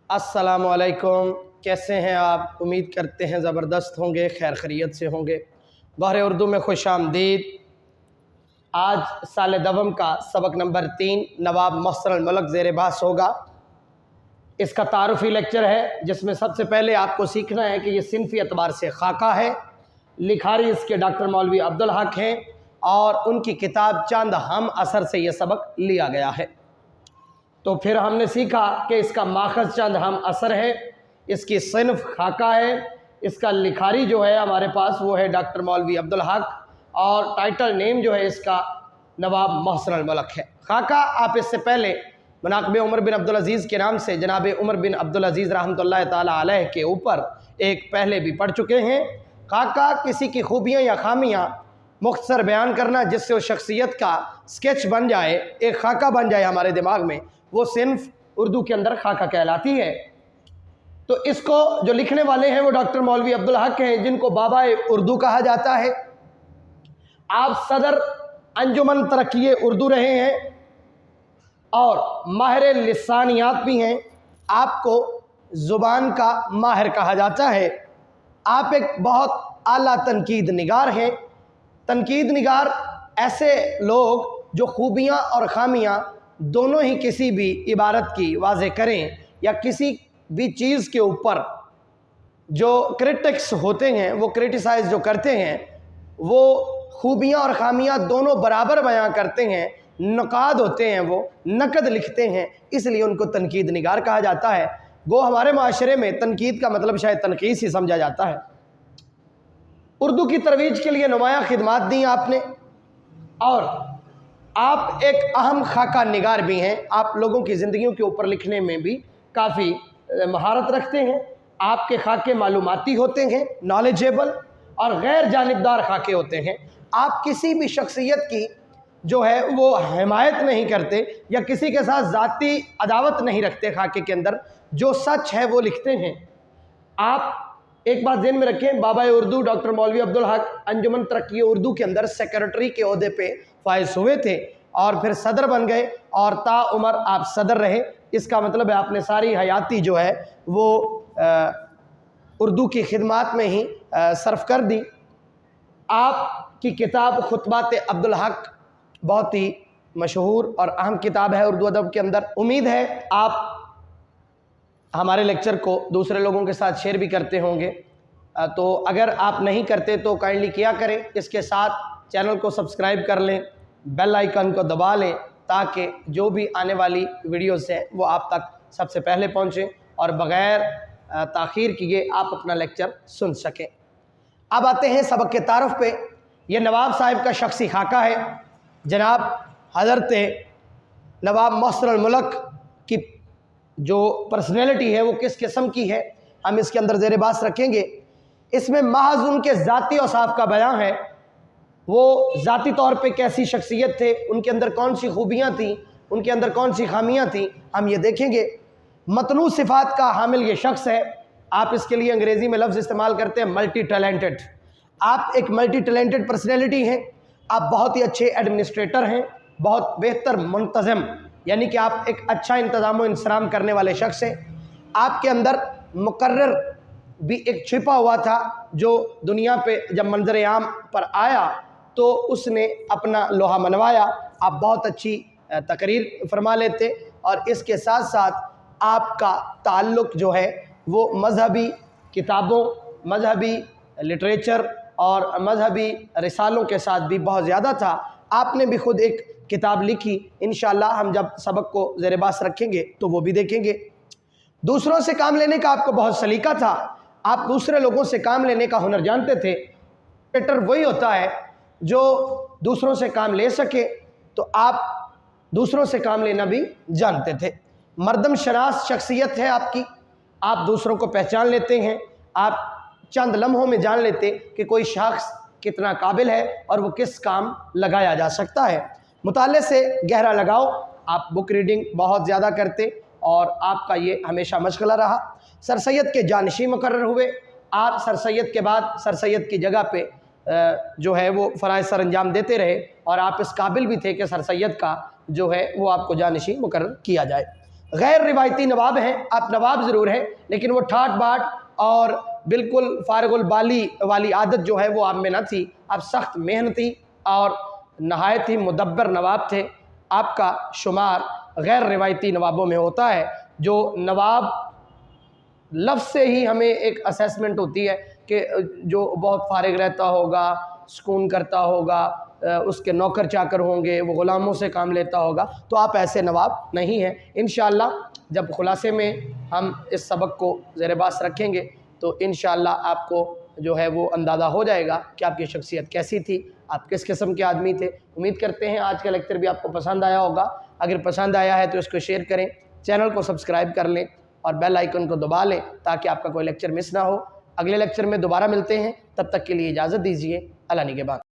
अस्सलामुअलैकुम, कैसे हैं आप? उम्मीद करते हैं ज़बरदस्त होंगे, खैर खैरियत से होंगे। बहर उर्दू में खुश आमदीद। आज साल दवम का सबक नंबर 3 नवाब मोहसिन मुल्क ज़ेर बहस होगा। इसका तारुफ़ी लेक्चर है जिसमें सबसे पहले आपको सीखना है कि ये सिनफ़ी एतबार से खाका है। लिखारी इसके डॉक्टर मौलवी अब्दुल हक हैं और उनकी किताब चंद हम असर से ये सबक लिया गया है। तो फिर हमने सीखा कि इसका माखज़ चंद हम असर है, इसकी सिनफ़ खाका है, इसका लिखारी जो है हमारे पास वो है डॉक्टर मौलवी अब्दुल हक और टाइटल नेम जो है इसका नवाब मोहसिन मुल्क है। खाका आप इससे पहले मनाक़िब उमर बिन अब्दुल अज़ीज़ के नाम से जनाब उमर बिन अब्दुल अज़ीज़ रहमतुल्लाह ताला अलैह के ऊपर एक पहले भी पढ़ चुके हैं। खाका किसी की खूबियाँ या खामियाँ मुख्तसर बयान करना जिससे उस शख्सियत का स्केच बन जाए, एक खाका बन जाए हमारे दिमाग में, वो सिनफ़ उर्दू के अंदर खाका कहलाती है। तो इसको जो लिखने वाले हैं वो डॉक्टर मौलवी अब्दुल हक हैं जिनको बाबा उर्दू कहा जाता है। आप सदर अंजुमन तरक्की उर्दू रहे हैं और माहिर लिसानियात भी हैं। आपको ज़ुबान का माहिर कहा जाता है। आप एक बहुत आला तनकीद निगार हैं। तनकीद निगार ऐसे लोग जो खूबियाँ और खामियाँ दोनों ही किसी भी इबारत की वाज़े करें या किसी भी चीज़ के ऊपर जो क्रिटिक्स होते हैं, वो क्रिटिसाइज़ जो करते हैं, वो खूबियाँ और खामियाँ दोनों बराबर बयां करते हैं, नक़ाद होते हैं, वो नक़द लिखते हैं, इसलिए उनको तनकीद निगार कहा जाता है। वो हमारे माशरे में तनकीद का मतलब शायद तनकीस ही समझा जाता है। उर्दू की तरवीज के लिए नुमायाँ खिदमात दी आपने और आप एक अहम खाका निगार भी हैं। आप लोगों की ज़िंदगियों के ऊपर लिखने में भी काफ़ी महारत रखते हैं। आपके खाके मालूमाती होते हैं, नॉलेजेबल और गैर जानिबदार खाके होते हैं। आप किसी भी शख्सियत की जो है वो हिमायत नहीं करते या किसी के साथ ज़ाती अदावत नहीं रखते। खाके के अंदर जो सच है वो लिखते हैं। आप एक बात ज़हन में रखें, बाबा उर्दू डॉक्टर मौलवी अब्दुल हक अंजुमन तरक्की उर्दू के अंदर सेक्रेटरी के ओहदे पे फाइज हुए थे और फिर सदर बन गए और ता उमर आप सदर रहे। इसका मतलब है आपने सारी हयाती जो है वो उर्दू की खिदमत में ही सर्फ कर दी। आपकी किताब खुतबात अब्दुल हक बहुत ही मशहूर और अहम किताब है उर्दू अदब के अंदर। उम्मीद है आप हमारे लेक्चर को दूसरे लोगों के साथ शेयर भी करते होंगे। तो अगर आप नहीं करते तो काइंडली किया करें। इसके साथ चैनल को सब्सक्राइब कर लें, बेल आइकन को दबा लें ताकि जो भी आने वाली वीडियोस हैं वो आप तक सबसे पहले पहुंचें और बग़ैर ताख़ीर किए आप अपना लेक्चर सुन सकें। अब आते हैं सबक के तारुफ़ पे। ये नवाब साहब का शख्सी खाका है। जनाब हज़रत नवाब मोहसिन मुल्क की जो पर्सनैलिटी है वो किस किस्म की है हम इसके अंदर ज़ेर बास रखेंगे। इसमें महज़ उनके ज़ाती औसाफ़ का बयान है। वो ज़ाती तौर पे कैसी शख्सियत थे, उनके अंदर कौन सी खूबियाँ थीं, उनके अंदर कौन सी खामियाँ थीं, हम ये देखेंगे। मतनू सिफ़ात का हामिल ये शख्स है। आप इसके लिए अंग्रेज़ी में लफ्ज़ इस्तेमाल करते हैं मल्टी टैलेंटेड। आप एक मल्टी टैलेंटेड पर्सनैलिटी हैं। आप बहुत ही अच्छे एडमिनिस्ट्रेटर हैं, बहुत बेहतर मुंतज़म, यानी कि आप एक अच्छा इंतज़ाम व इंसराम करने वाले शख्स हैं। आपके अंदर मुकर्रर भी एक छिपा हुआ था जो दुनिया पे जब मंजर आम पर आया तो उसने अपना लोहा मनवाया। आप बहुत अच्छी तकरीर फरमा लेते और इसके साथ साथ आपका ताल्लुक़ जो है वो मजहबी किताबों, मजहबी लिटरेचर और मजहबी रिसालों के साथ भी बहुत ज़्यादा था। आपने भी ख़ुद एक किताब लिखी। इंशाअल्लाह हम जब सबक को ज़ेर बास रखेंगे तो वो भी देखेंगे। दूसरों से काम लेने का आपको बहुत सलीका था। आप दूसरे लोगों से काम लेने का हुनर जानते थे। एडिटर वही होता है जो दूसरों से काम ले सके, तो आप दूसरों से काम लेना भी जानते थे। मर्दम शनास शख्सियत है आपकी। आप दूसरों को पहचान लेते हैं। आप चंद लम्हों में जान लेते कि कोई शख्स कितना काबिल है और वो किस काम लगाया जा सकता है। मुताले से गहरा लगाओ। आप बुक रीडिंग बहुत ज़्यादा करते और आपका ये हमेशा मशगला रहा। सर सैयद के जानशी मुकर्रर हुए। आप सर सैयद के बाद सर सैयद की जगह पे जो है वो फ़राइज़ सर अंजाम देते रहे और आप इस काबिल भी थे कि सर सैयद का जो है वो आपको जानशी मुकर्रर किया जाए। गैर रिवायती नवाब हैं, आप नवाब ज़रूर हैं लेकिन वो ठाट बाट और बिल्कुल फारगुल बाली वाली आदत जो है वो आप में न थी। आप सख्त मेहनती और नहायत ही मुदब्बर नवाब थे। आपका शुमार गैर रिवायती नवाबों में होता है। जो नवाब लफ्ज़ से ही हमें एक असेसमेंट होती है कि जो बहुत फारिग रहता होगा, सुकून करता होगा, उसके नौकर चाकर होंगे, वो ग़ुलामों से काम लेता होगा, तो आप ऐसे नवाब नहीं हैं। इंशाअल्लाह जब खुलासे में हम इस सबक को ज़ेर बास रखेंगे तो इंशाअल्लाह आपको जो है वो अंदाज़ा हो जाएगा कि आपकी शख्सियत कैसी थी, आप किस किस्म के आदमी थे। उम्मीद करते हैं आज का लेक्चर भी आपको पसंद आया होगा। अगर पसंद आया है तो इसको शेयर करें, चैनल को सब्सक्राइब कर लें और बेल आइकन को दबा लें ताकि आपका कोई लेक्चर मिस ना हो। अगले लेक्चर में दोबारा मिलते हैं, तब तक के लिए इजाज़त दीजिए। अल्लाह निगहबान।